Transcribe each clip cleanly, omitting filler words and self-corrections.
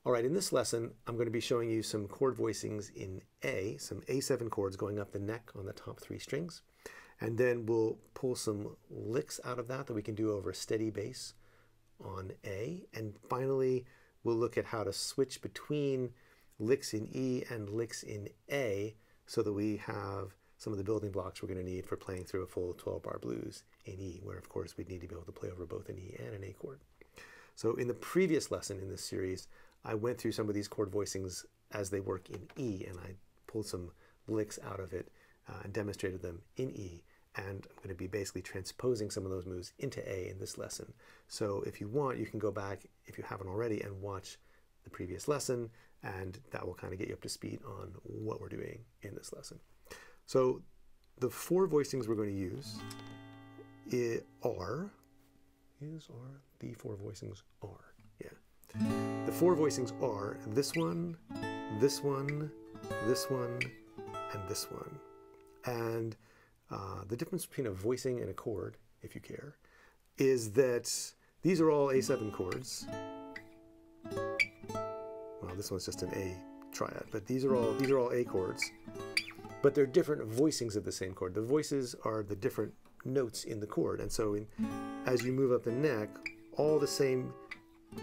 All right, in this lesson, I'm going to be showing you some chord voicings in A, some A7 chords going up the neck on the top 3 strings. And then we'll pull some licks out of that we can do over a steady bass on A. And finally, we'll look at how to switch between licks in E and licks in A so that we have some of the building blocks we're going to need for playing through a full 12-bar blues in E, where of course we'd need to be able to play over both an E and an A chord. So in the previous lesson in this series, I went through some of these chord voicings as they work in E, and I pulled some licks out of it and demonstrated them in E. And I'm going to be basically transposing some of those moves into A in this lesson. So if you want, you can go back, if you haven't already, and watch the previous lesson, and that will kind of get you up to speed on what we're doing in this lesson. So the 4 voicings we're going to use the 4 voicings are, yeah. The 4 voicings are this one, this one, this one, and this one. And the difference between a voicing and a chord, if you care, is that these are all A7 chords. Well, this one's just an A triad, but these are all A chords. But they're different voicings of the same chord. The voices are the different notes in the chord, and so as you move up the neck, all the same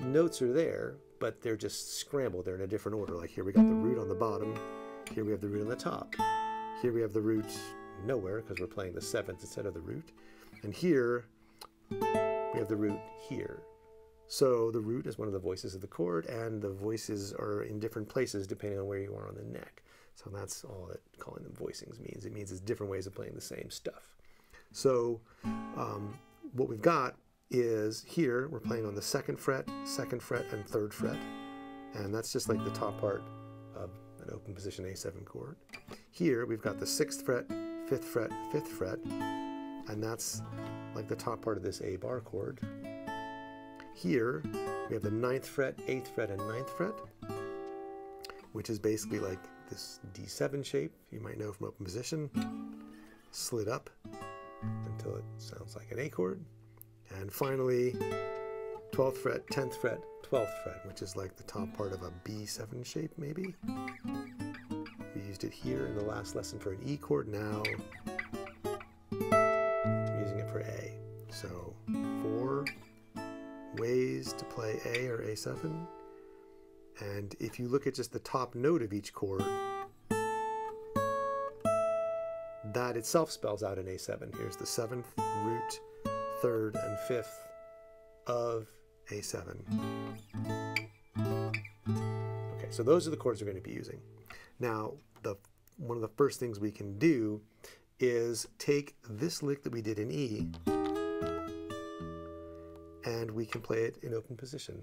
notes are there, but they're just scrambled. They're in a different order. Like here we got the root on the bottom, here we have the root on the top, here we have the root nowhere because we're playing the 7th instead of the root, and here we have the root here. So the root is one of the voices of the chord, and the voices are in different places depending on where you are on the neck. So that's all that calling them voicings means. It means it's different ways of playing the same stuff. So what we've got is here we're playing on the 2nd fret, and 3rd fret, and that's just like the top part of an open position A7 chord. Here we've got the 6th fret, 5th fret, 5th fret, and that's like the top part of this A bar chord. Here we have the 9th fret, 8th fret, and 9th fret, which is basically like this D7 shape you might know from open position, slid up until it sounds like an A chord. And finally, 12th fret, 10th fret, 12th fret, which is like the top part of a B7 shape, maybe. We used it here in the last lesson for an E chord. Now I'm using it for A. So 4 ways to play A or A7. And if you look at just the top note of each chord, that itself spells out an A7. Here's the 7th, root, 3rd, and 5th of A7. Okay, so those are the chords we're going to be using. Now, one of the first things we can do is take this lick that we did in E, and we can play it in open position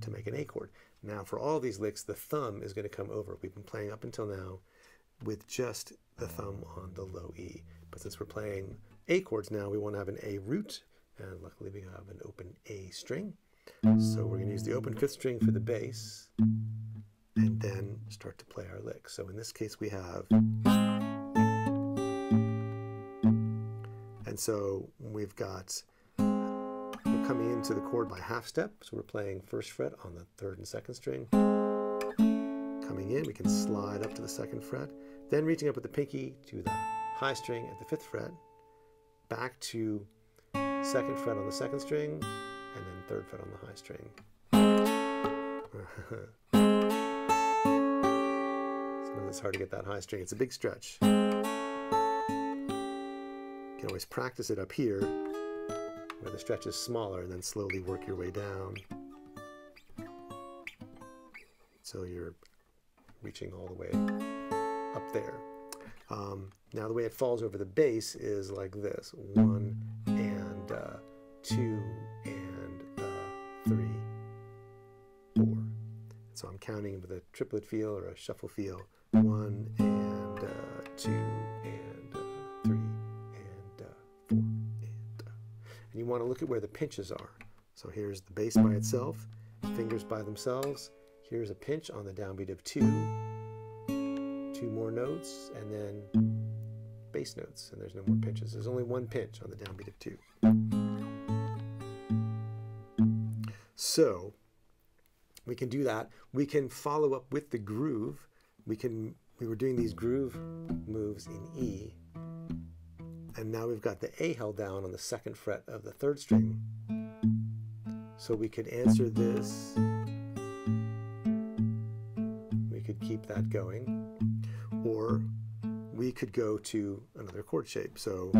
to make an A chord. Now, for all these licks, the thumb is going to come over. We've been playing up until now with just the thumb on the low E. But since we're playing A chords now, we want to have an A root, and luckily we have an open A string. So we're going to use the open 5th string for the bass, and then start to play our licks. So in this case we have, and so we've got, we're coming into the chord by half step, so we're playing 1st fret on the 3rd and 2nd string. Coming in, we can slide up to the 2nd fret, then reaching up with the pinky to the high string at the 5th fret, back to 2nd fret on the 2nd string, and then 3rd fret on the high string. Sometimes it's hard to get that high string. It's a big stretch. You can always practice it up here, where the stretch is smaller, and then slowly work your way down. So you're reaching all the way up there. Now the way it falls over the bass is like this: 1 and 2 and 3, 4. So I'm counting with a triplet feel or a shuffle feel: 1 and 2 and 3 and 4 and you want to look at where the pinches are. So here's the bass by itself, fingers by themselves. Here's a pinch on the downbeat of 2, 2 more notes, and then bass notes, and there's no more pinches. There's only 1 pinch on the downbeat of 2. So we can do that. We can follow up with the groove. We were doing these groove moves in E, and now we've got the A held down on the 2nd fret of the 3rd string. So we could answer this. We could keep that going, or we could go to another chord shape. So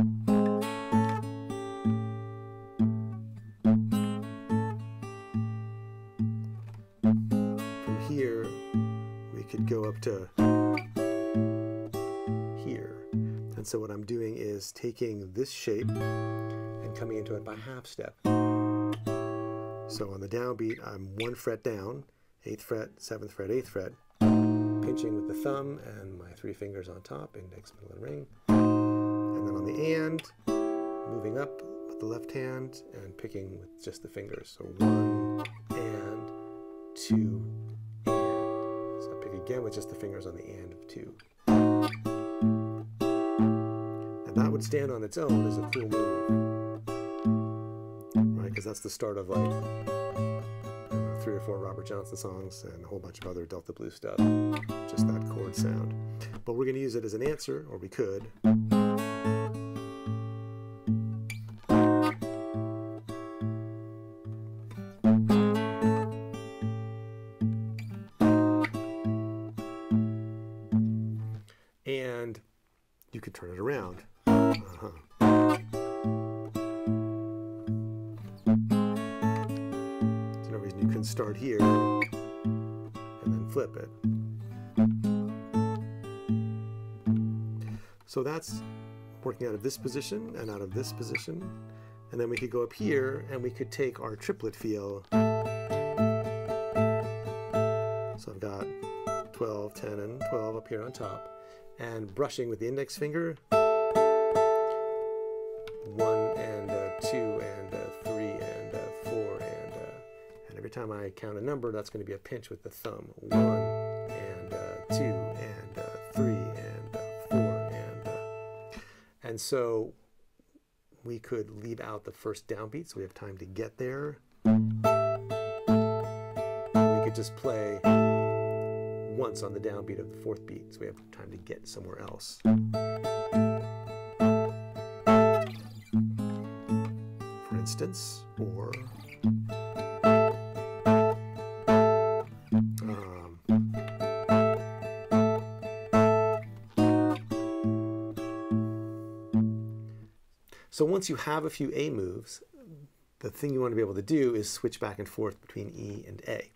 from here, we could go up to here. And so what I'm doing is taking this shape and coming into it by half step. So on the downbeat, I'm 1 fret down, 8th fret, 7th fret, 8th fret, pinching with the thumb and my 3 fingers on top, index, middle, and ring. And then on the and, moving up with the left hand and picking with just the fingers. So 1 and 2 and. So I pick again with just the fingers on the and of 2. And that would stand on its own as a cool move, right? Because that's the start of like 3 or 4 Robert Johnson songs and a whole bunch of other Delta blues stuff, just that chord sound. But we're going to use it as an answer, or we could. And you could turn it around. Start here and then flip it. So that's working out of this position and out of this position, and then we could go up here and we could take our triplet feel. So I've got 12, 10, and 12 up here on top, and brushing with the index finger, 1 and 2 and 3 and 4 and every time I count a number, that's going to be a pinch with the thumb. 1 and 2 and 3 and 4 and so we could leave out the first downbeat, so we have time to get there. We could just play once on the downbeat of the 4th beat, so we have time to get somewhere else. For instance, or so once you have a few A moves, the thing you want to be able to do is switch back and forth between E and A,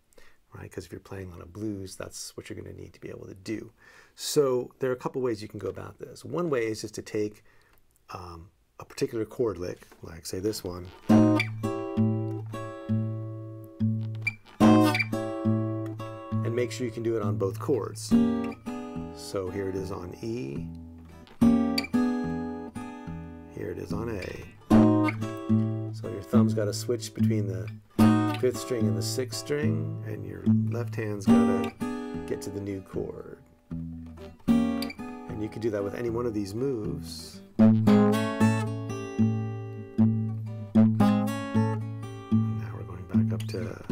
right? Because if you're playing on a blues, that's what you're going to need to be able to do. So there are a couple ways you can go about this. One way is just to take a particular chord lick, like say this one, and make sure you can do it on both chords. So here it is on E. Here it is on A. So your thumb's got to switch between the 5th string and the 6th string, and your left hand's got to get to the new chord. And you can do that with any one of these moves. Now we're going back up to...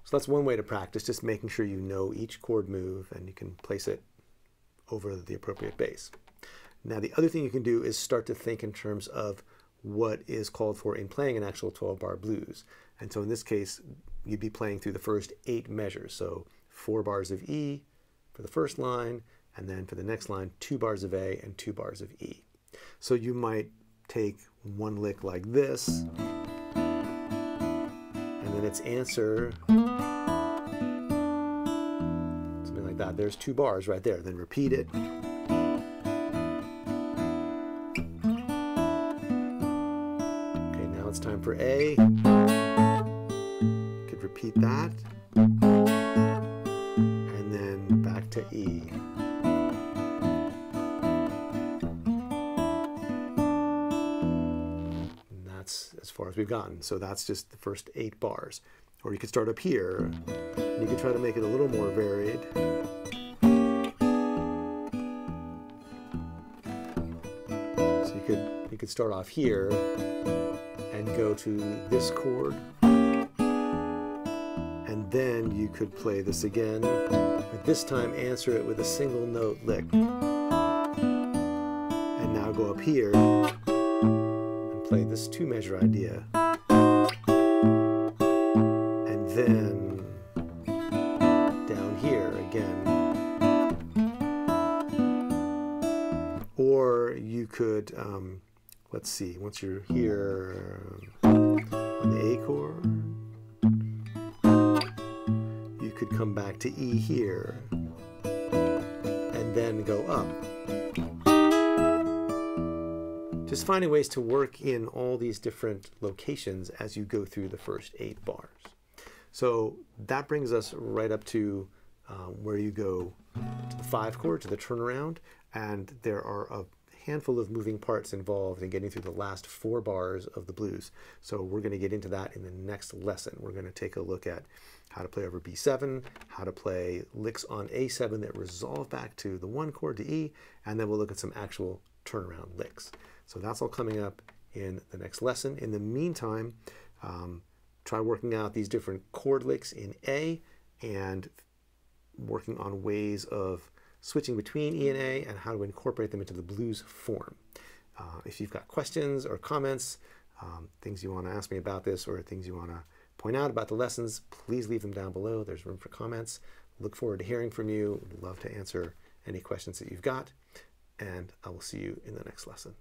So that's one way to practice, just making sure you know each chord move and you can place it over the appropriate bass. Now the other thing you can do is start to think in terms of what is called for in playing an actual 12-bar blues. And so in this case, you'd be playing through the first 8 measures. So 4 bars of E for the first line, and then for the next line, 2 bars of A and 2 bars of E. So you might take one lick like this, and then its answer, something like that. There's 2 bars right there. Then repeat it. Okay, now it's time for A. Could repeat that. And then back to E. And that's as far as we've gotten. So that's just the first 8 bars. Or you could start up here, and you could try to make it a little more varied. So you could could start off here and go to this chord, and then you could play this again, but this time answer it with a single note lick. And now go up here and play this 2-measure idea. And then down here again. Or you could, let's see, once you're here on the A chord, you could come back to E here and then go up. Just finding ways to work in all these different locations as you go through the first 8 bars. So that brings us right up to where you go to the 5 chord, to the turnaround, and there are a handful of moving parts involved in getting through the last 4 bars of the blues. So we're going to get into that in the next lesson. We're going to take a look at how to play over B7, how to play licks on A7 that resolve back to the 1 chord to E, and then we'll look at some actual turnaround licks. So that's all coming up in the next lesson. In the meantime, try working out these different chord licks in A and working on ways of switching between E and A and how to incorporate them into the blues form. If you've got questions or comments, things you want to ask me about this, or things you want to point out about the lessons, please leave them down below. There's room for comments. Look forward to hearing from you. Would love to answer any questions that you've got, and I will see you in the next lesson.